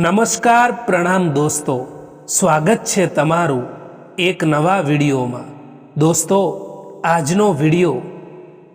નમસ્કાર પ્રણામ દોસ્તો, સ્વાગત છે તમારું એક નવા વિડીયોમાં। દોસ્તો, આજનો વિડીયો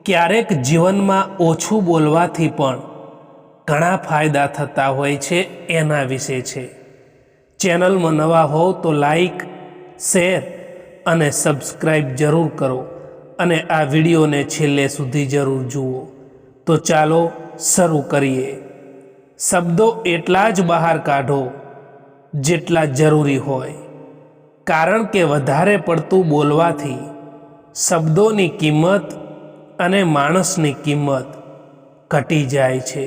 ક્યારેક જીવનમાં ઓછું બોલવાથી પણ ઘણા ફાયદા થતા હોય છે એના વિશે છે। ચેનલમાં નવા હો તો લાઈક, શેર અને સબસ્ક્રાઈબ જરૂર કરો અને આ વિડીયોને છેલ્લે સુધી જરૂર જુઓ। તો ચાલો શરૂ કરીએ। શબ્દો એટલા જ બહાર કાઢો જેટલા જરૂરી હોય, કારણ કે વધારે પડતું બોલવાથી શબ્દોની કિંમત અને માણસની કિંમત ઘટી જાય છે।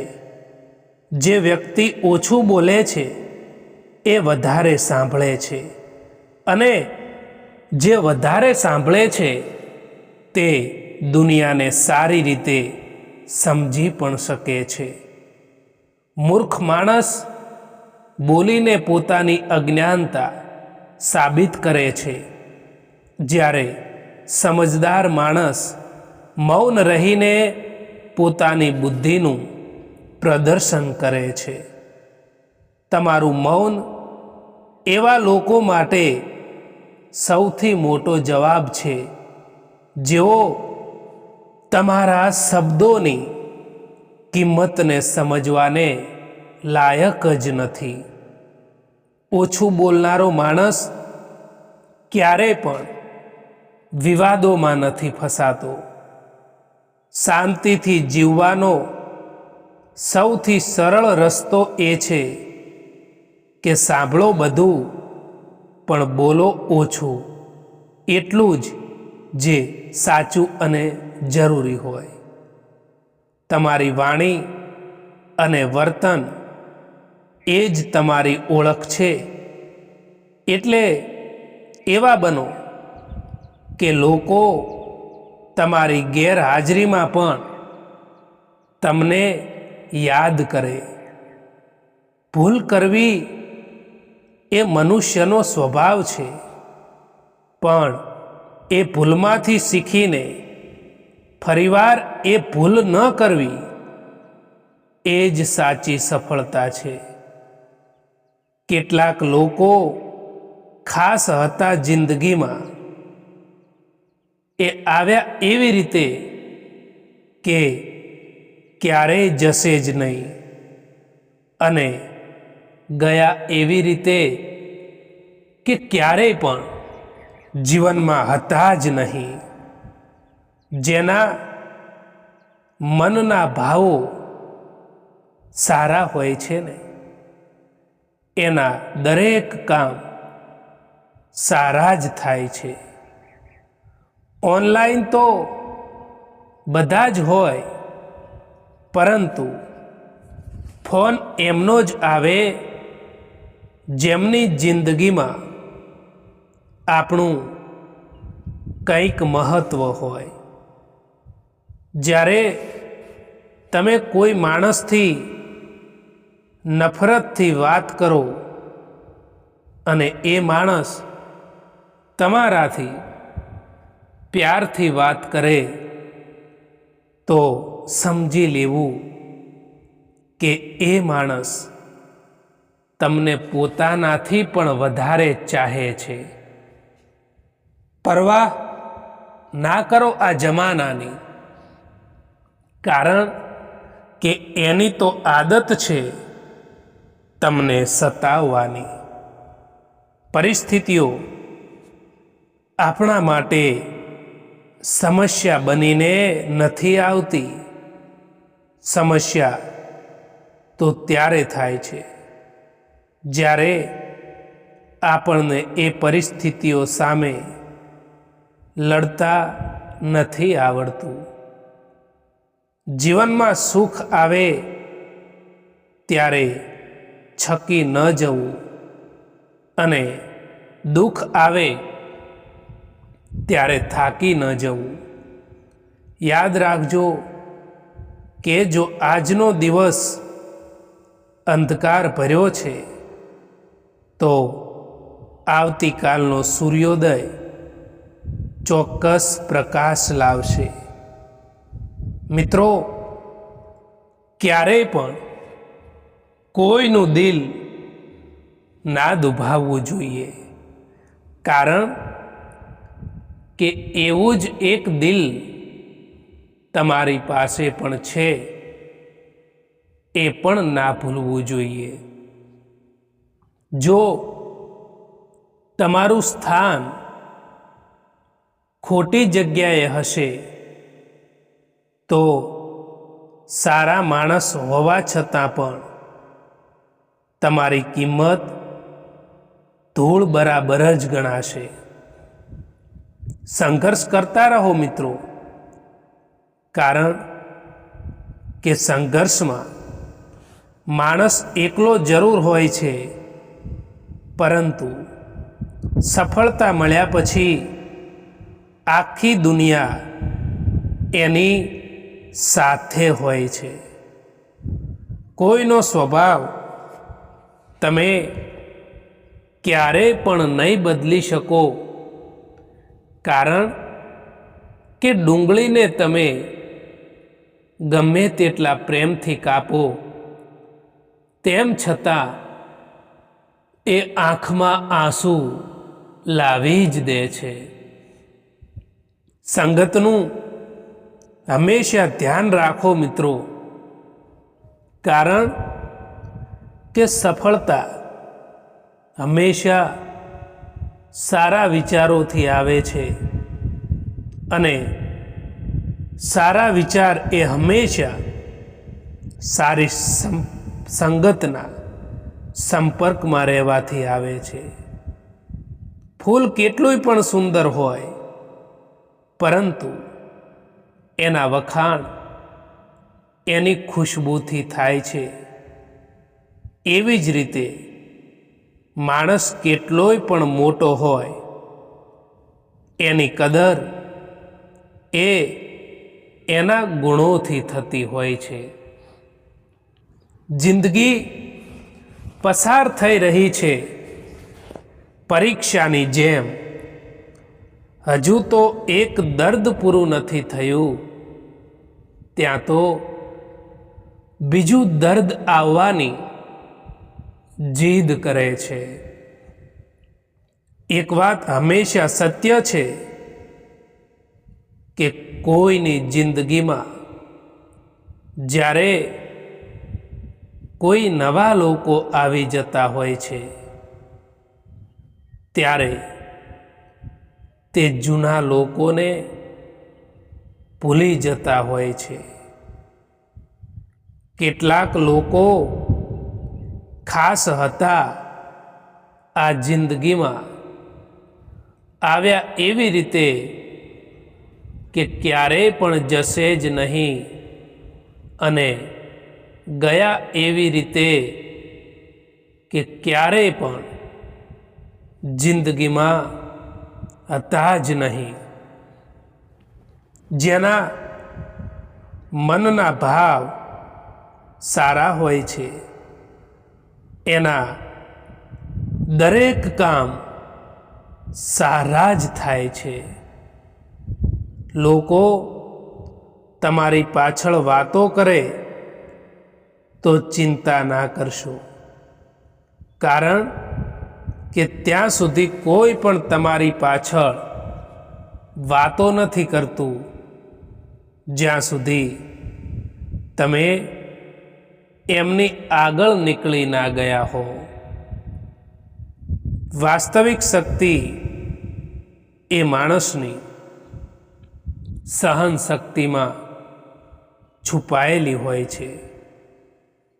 જે વ્યક્તિ ઓછું બોલે છે એ વધારે સાંભળે છે, અને જે વધારે સાંભળે છે તે દુનિયાને સારી રીતે સમજી પણ શકે છે। મૂર્ખ માણસ બોલીને પોતાની અજ્ઞાનતા સાબિત કરે છે, જ્યારે સમજદાર માણસ મૌન રહીને પોતાની બુદ્ધિનું પ્રદર્શન કરે છે। તમારું મૌન એવા લોકો માટે સૌથી મોટો જવાબ છે જેઓ તમારા શબ્દોની કિંમતને સમજવાને લાયક જ નથી। ઓછું બોલનારો માણસ ક્યારેય પણ વિવાદોમાં નથી ફસાતો। શાંતિથી જીવવાનો સૌથી સરળ રસ્તો એ છે કે સાંભળો બધું પણ બોલો ઓછું, એટલું જ જે સાચું અને જરૂરી હોય। તમારી વાણી અને વર્તન એ જ તમારી ઓળખ છે, એટલે એવા બનો કે લોકો તમારી ગેરહાજરીમાં પણ તમને યાદ કરે। ભૂલ કરવી એ મનુષ્યનો સ્વભાવ છે, પણ એ ભૂલમાંથી શીખીને ફરીવાર એ ભૂલ ન કરવી એ જ સાચી સફળતા છે। કેટલાક લોકો ખાસ હતા જિંદગીમાં, એ આવ્યા એવી રીતે કે ક્યારેય જશે જ નહીં, અને ગયા એવી રીતે કે ક્યારેય પણ જીવનમાં હતા જ નહીં। જેના મનના ભાવો સારા હોય છે ને, એના દરેક કામ સારા જ થાય છે। ઓનલાઈન તો બધા જ હોય, પરંતુ ફોન એમનો જ આવે જેમની જિંદગીમાં આપણું કંઈક મહત્વ હોય। જ્યારે તમે કોઈ માણસથી નફરતથી વાત કરો અને એ માણસ તમારાથી પ્યારથી વાત કરે, તો સમજી લેવું કે એ માણસ તમને પોતાનાથી પણ વધારે ચાહે છે। પરવાહ ના કરો આ જમાનાની, કારણ કે એની તો આદત છે તમને સતાવવાની। પરિસ્થિતિઓ આપણા માટે સમસ્યા બનીને નથી આવતી। સમસ્યા તો ત્યારે થાય છે જ્યારે આપણને એ પરિસ્થિતિઓ સામે લડતા નથી આવડતું। જીવનમાં સુખ આવે ત્યારે છકી ન જવું, અને દુઃખ આવે ત્યારે થાકી ન જવું। યાદ રાખજો કે જો આજનો દિવસ અંધકાર ભર્યો છે, તો આવતીકાલનો સૂર્યોદય ચોક્કસ પ્રકાશ લાવશે। મિત્રો, ક્યારેય પણ કોઈનું દિલ ના દુભાવવું જોઈએ, કારણ કે એવું જ એક દિલ તમારી પાસે પણ છે, એ પણ ના ભૂલવું જોઈએ. જો તમારું સ્થાન ખોટી જગ્યાએ હશે તો સારા માણસ હોવા છતાં પણ તમારી કિંમત ધૂળ બરાબર જ ગણાશે. સંઘર્ષ કરતા રહો મિત્રો, કારણ કે સંઘર્ષમાં માણસ એકલો જરૂર હોય છે, પરંતુ સફળતા મળ્યા પછી આખી દુનિયા એની સાથે હોય છે. કોઈનો સ્વભાવ તમે ક્યારેય પણ નહીં બદલી શકો, કારણ કે ડુંગળીને તમે ગમે તેટલા પ્રેમથી કાપો, તેમ છતાં એ આંખમાં આંસુ લાવી જ દે છે. સંગતનું હંમેશા ધ્યાન રાખો મિત્રો, કારણ કે સફળતા હંમેશા સારા વિચારોથી આવે છે, અને સારા વિચાર એ હંમેશા સારી સંગતના સંપર્કમાં રહેવાથી આવે છે. ફૂલ કેટલુંય પણ સુંદર હોય, પરંતુ એના વખાણ એની ખુશ્બુથી થાય છે. એવી જ રીતે માણસ કેટલોય પણ મોટો હોય, એની કદર એ એના ગુણોથી થતી હોય છે. જિંદગી પસાર થઈ રહી છે પરીક્ષાની જેમ. હજુ તો એક દર્દ પૂરું નથી થયું, ત્યાં તો બીજું દર્દ આવવાની જીદ કરે છે. એક વાત હંમેશા સત્ય છે કે કોઈની જિંદગીમાં જ્યારે કોઈ નવા લોકો આવી જતા હોય છે, ત્યારે તે જૂના લોકોને ભૂલી જતા હોય છે. કેટલાક લોકો ખાસ હતા આ જિંદગીમાં આવ્યા એવી રીતે કે ક્યારેય પણ જશે જ નહીં, અને ગયા એવી રીતે કે ક્યારેય પણ જિંદગીમાં હતા જ નહીં. જેના મનના ભાવ સારા હોય છે, એના દરેક કામ સારા જ થાય છે. લોકો તમારી પાછળ વાતો કરે તો ચિંતા ના કરશો, કારણ કે ત્યાં સુધી કોઈ પણ તમારી પાછળ વાતો નથી કરતું જ્યાં સુધી તમે એમની આગળ નીકળી ના ગયા હો. વાસ્તવિક શક્તિ એ માણસની સહન શક્તિમાં છુપાયેલી હોય છે.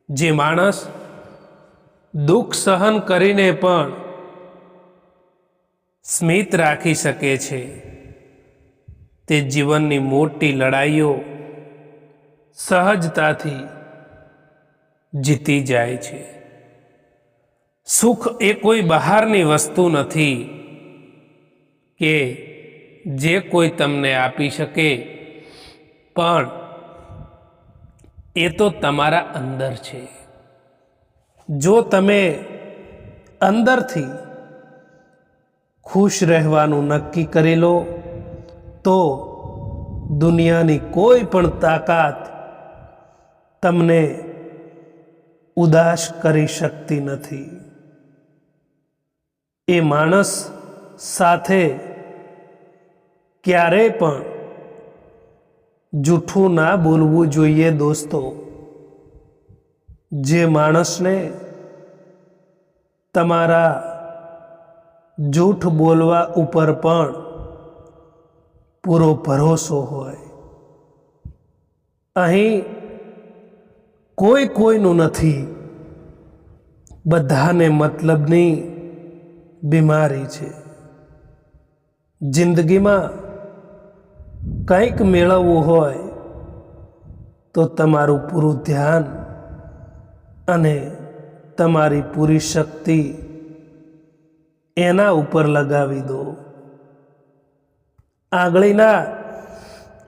જે માણસ દુઃખ સહન કરીને પણ સ્મિત રાખી શકે છે, તે જીવનની મોટી લડાઈઓ સહજતાથી જીતી જાય છે. સુખ એ કોઈ બહારની વસ્તુ નથી કે જે કોઈ તમને આપી શકે, પણ એ તો તમારા અંદર છે. જો તમે અંદરથી ખુશ રહેવાનું નક્કી કરી લો તો દુનિયાની કોઈ પણ તાકાત તમને ઉદાસ કરી શકતી નથી. એ માણસ સાથે ક્યારેય પણ જૂઠું ના બોલવું જોઈએ દોસ્તો. જે માણસને તમારા જૂઠ બોલવા ઉપર પણ પૂરો ભરોસો હોય. અહીં કોઈ કોઈનું નથી, બધાને મતલબની બીમારી છે. જિંદગીમાં કંઈક મેળવવું હોય તો તમારું પૂરું ધ્યાન અને તમારી પૂરી શક્તિ એના ઉપર લગાવી દો. આંગળીના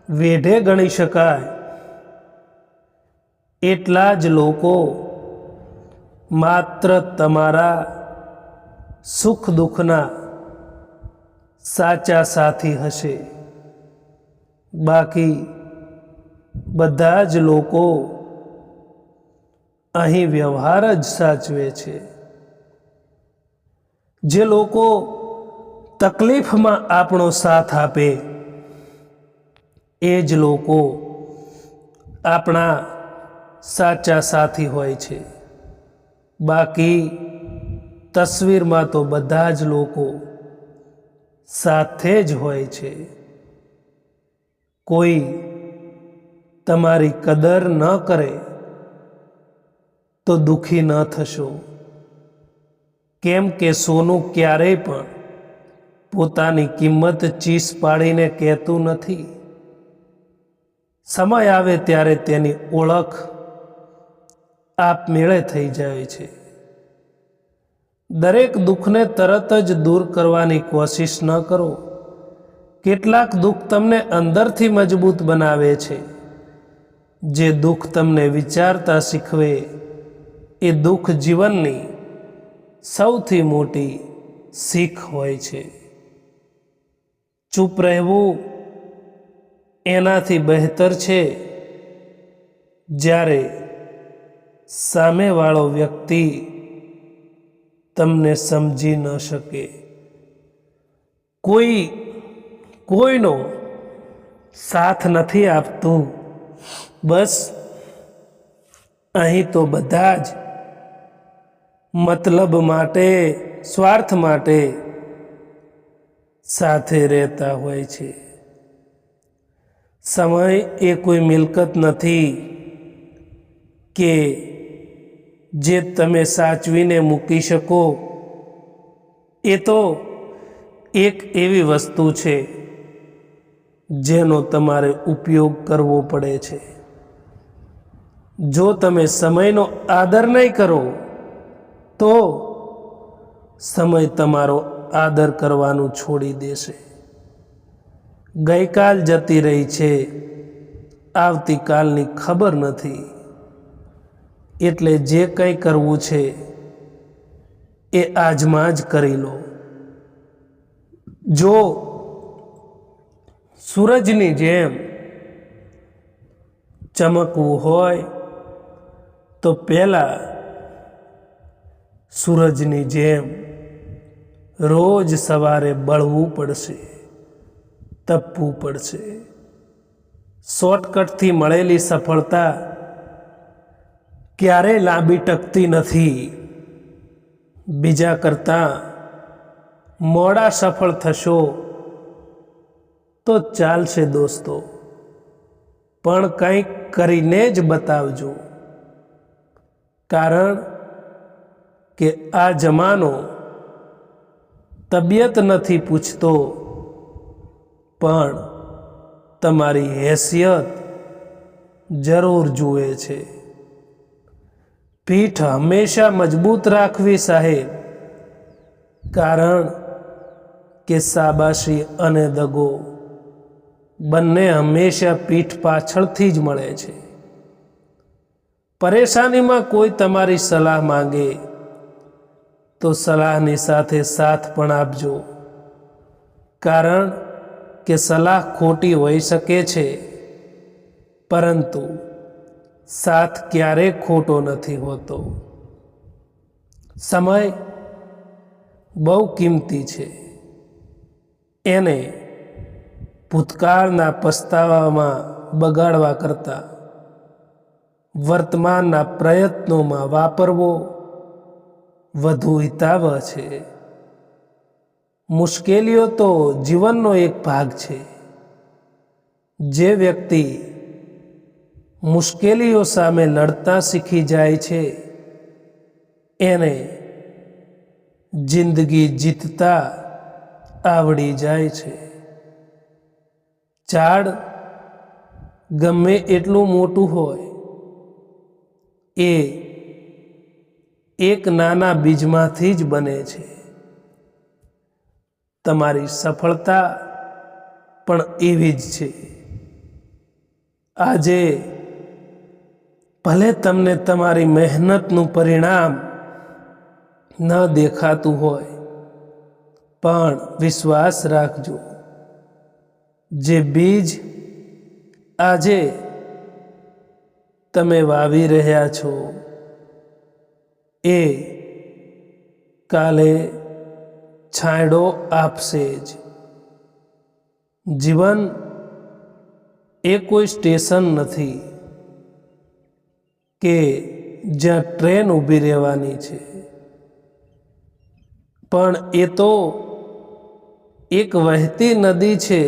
વેઢે ગણી શકાય એટલા જ લોકો માત્ર તમારા સુખ દુઃખના સાચા સાથી હશે. બાકી બધા જ લોકો અહીં વ્યવહાર જ સાચવે છે. જે લોકો તકલીફમાં આપણો સાથ આપે એ જ લોકો આપણા સાચા સાથી હોય છે. બાકી તસવીરમાં તો બધા જ લોકો સાથે જ હોય છે. કોઈ તમારી કદર ન કરે તો દુઃખી ન થશો. કેમ કે સોનું ક્યારેય પણ પોતાની કિંમત ચીસ પાડીને કહેતું નથી. સમય આવે ત્યારે તેની ઓળખ આપમેળે થઈ જાય છે. દરેક દુઃખને તરત જ દૂર કરવાની કોશિશ ન કરો. કેટલાક દુઃખ તમને અંદરથી મજબૂત બનાવે છે. જે દુઃખ તમને વિચારતા શીખવે એ દુઃખ જીવનની સૌથી મોટી શીખ હોય છે. ચૂપ રહેવું એનાથી બહેતર છે જ્યારે સામેવાળો વ્યક્તિ તમને સમજી ન શકે. કોઈનો સાથ નથી આપતું. બસ અહીં તો બધા જ મતલબ માટે, સ્વાર્થ માટે સાથે રહેતા હોય છે. સમય એ કોઈ મિલકત નથી કે જે તમે સાચવીને મૂકી શકો. એ તો એક એવી વસ્તુ છે જેનો તમારે ઉપયોગ કરવો પડે છે. જો તમે સમયનો આદર નહીં કરો તો સમય તમારો આદર કરવાનું છોડી દેશે. ગઈકાલ જતી રહી છે, આવતીકાલની ખબર નથી. એટલે જે કંઈ કરવું છે એ આજમાં જ કરી લો. જો સૂરજની જેમ ચમકવું હોય તો પહેલા સૂરજની જેમ રોજ સવારે બળવું પડશે, તપવું પડશે. શોર્ટકટથી મળેલી સફળતા ક્યારેય લાંબી ટકતી નથી. બીજા કરતાં મોડા સફળ થશો તો ચાલશે દોસ્તો, પણ કંઈક કરીને જ બતાવજો. કારણ કે આ જમાનો તબિયત નથી પૂછતો, પણ તમારી હેસિયત જરૂર જુએ છે. પીઠ હંમેશા મજબૂત રાખવી સાહેબ, કારણ કે શાબાશી અને દગો બંને હંમેશા પીઠ પાછળથી જ મળે છે. પરેશાનીમાં કોઈ તમારી સલાહ માંગે તો સલાહની સાથે સાથ પણ આપજો. કારણ કે સલાહ ખોટી હોઈ શકે છે, પરંતુ સાથ ક્યારેય ખોટો નથી હોતો. સમય બહુ કિંમતી છે. એને ભૂતકાળના પસ્તાવામાં બગાડવા કરતાં વર્તમાનના પ્રયત્નોમાં વાપરવો વધુ હિતાવહ છે. મુશ્કેલીઓ તો જીવનનો એક ભાગ છે. જે વ્યક્તિ મુશ્કેલીઓ સામે લડતા શીખી જાય છે એને જિંદગી જીતતા આવડી જાય છે. ઝાડ ગમે એટલું મોટું હોય એ એક નાના બીજમાંથી જ બને છે. તમારી સફળતા પણ એવી જ છે. આજે ભલે તમને તમારી મહેનતનું પરિણામ ન દેખાતું હોય, પણ વિશ્વાસ રાખજો, જે બીજ આજે તમે વાવી રહ્યા છો એ કાલે છાંયડો આપશે જ. જીવન એ કોઈ સ્ટેશન નથી કે જ્યાં ટ્રેન ઊભી રહેવાની છે, પણ એ તો એક વહેતી નદી છે.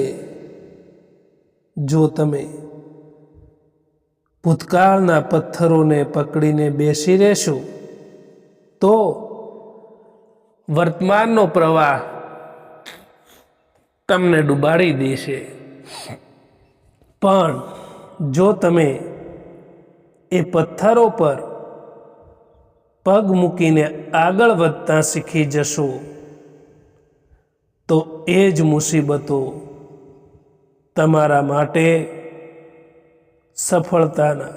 જો તમે ભૂતકાળના પથ્થરોને પકડીને બેસી રહેશો તો વર્તમાનનો પ્રવાહ તમને ડૂબાડી દેશે. પણ જો તમે એ પથ્થરો પર પગ મૂકીને આગળ વધતા શીખી જશો તો એ જ મુસીબતો તમારા માટે સફળતાના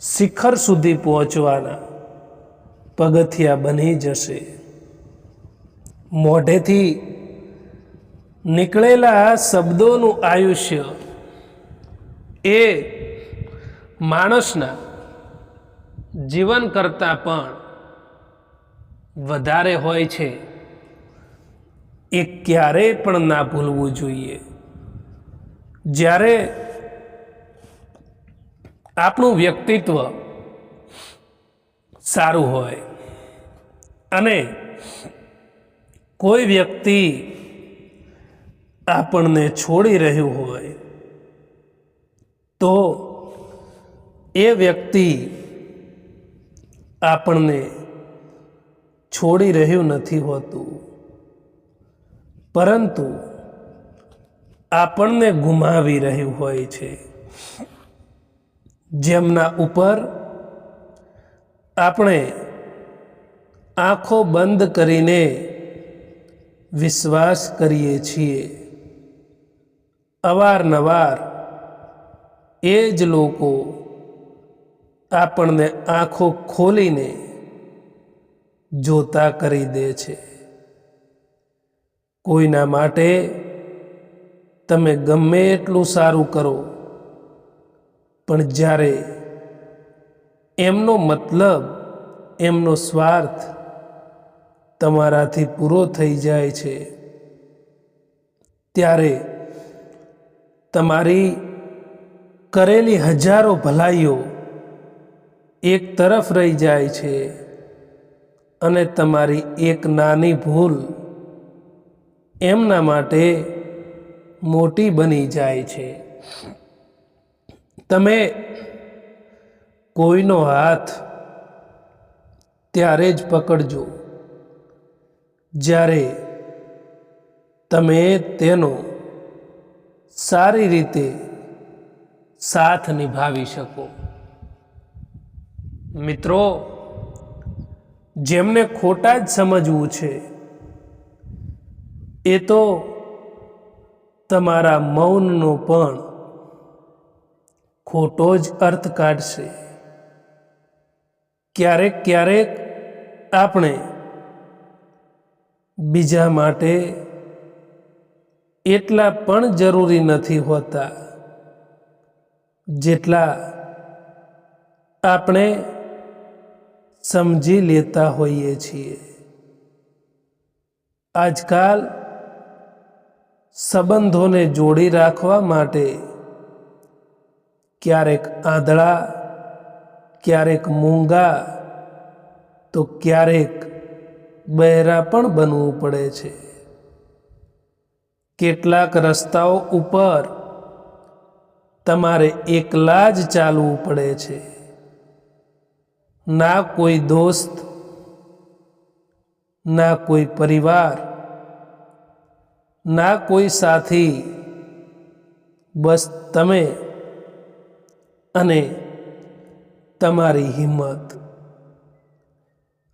શિખર સુધી પહોંચવાના પગથિયા બની જશે. મોઢેથી નીકળેલા શબ્દોનું આયુષ્ય એ માણસના જીવન કરતાં પણ વધારે હોય છે. એ ક્યારેય પણ ના ભૂલવું જોઈએ. જ્યારે આપણું વ્યક્તિત્વ સારું હોય અને કોઈ વ્યક્તિ આપણને છોડી રહ્યું હોય તો એ વ્યક્તિ આપણને છોડી રહ્યું નથી હોતું, પરંતુ આપણને ગુમાવી રહ્યું હોય છે. જેમના ઉપર આપણે આંખો બંધ કરીને વિશ્વાસ કરીએ છીએ, અવારનવાર એ જ લોકો આપણને આંખો ખોલીને જોતા કરી દે છે. કોઈના માટે તમે ગમે એટલું સારું કરો, પણ જ્યારે એમનો મતલબ, એમનો સ્વાર્થ તમારાથી પૂરો થઈ જાય છે ત્યારે તમારી કરેલી હજારો ભલાઈઓ એક તરફ રહી જાય છે અને તમારી એક નાની ભૂલ એમના માટે મોટી બની જાય છે. તમે કોઈનો હાથ ત્યારે જ પકડજો જ્યારે તમે તેનો સારી રીતે સાથ નિભાવી શકો. મિત્રો, જેમને ખોટા જ સમજવું છે એ તો તમારા મૌનનો પણ ખોટો જ અર્થ કાઢશે. ક્યારેક ક્યારેક આપણે બીજા માટે એટલા પણ જરૂરી નથી હોતા જેટલા આપણે સમજી લેતા હોઈએ છીએ. આજકાલ સંબંધોને જોડી રાખવા માટે ક્યારેક આંધળા, ક્યારેક મૂંગા તો ક્યારેક બહેરા પણ બનવું પડે છે. કેટલાક રસ્તાઓ ઉપર તમારે એકલા જ ચાલવું પડે છે. ના કોઈ દોસ્ત, ના કોઈ પરિવાર, ના કોઈ સાથી, બસ તમે અને તમારી હિંમત.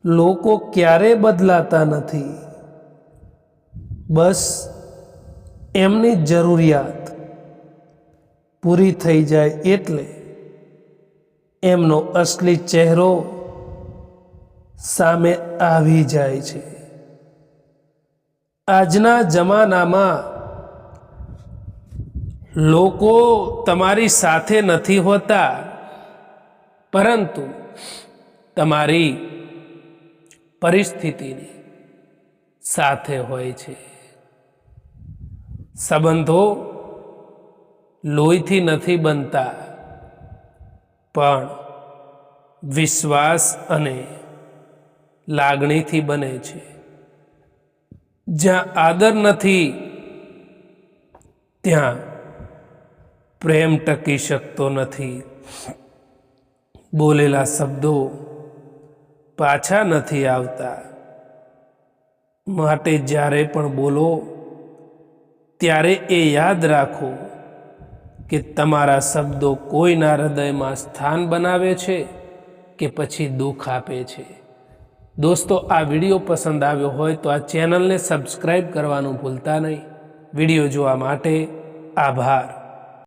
લોકો ક્યારે બદલાતા નથી, બસ એમની જરૂરિયાત પૂરી થઈ જાય એટલે એમનો અસલી ચહેરો સામે આવી જાય છે. આજના જમાનામાં લોકો તમારી સાથે નથી હોતા, પરંતુ તમારી પરિસ્થિતિની સાથે હોય છે. સંબંધો લોહીથી નથી બનતા, પણ વિશ્વાસ અને લાગણીથી બને છે. જ્યાં આદર નથી ત્યાં પ્રેમ ટકી શકતો નથી. બોલેલા શબ્દો પાછા નથી આવતા, માટે જ્યારે પણ બોલો ત્યારે એ યાદ રાખો કે તમારા શબ્દો કોઈના હૃદયમાં સ્થાન બનાવે છે કે પછી દુઃખ આપે છે. દોસ્તો, આ વિડીયો પસંદ આવ્યો હોય તો આ ચેનલને સબસ્ક્રાઈબ કરવાનું ભૂલતા નહીં. વિડીયો જોવા માટે આભાર.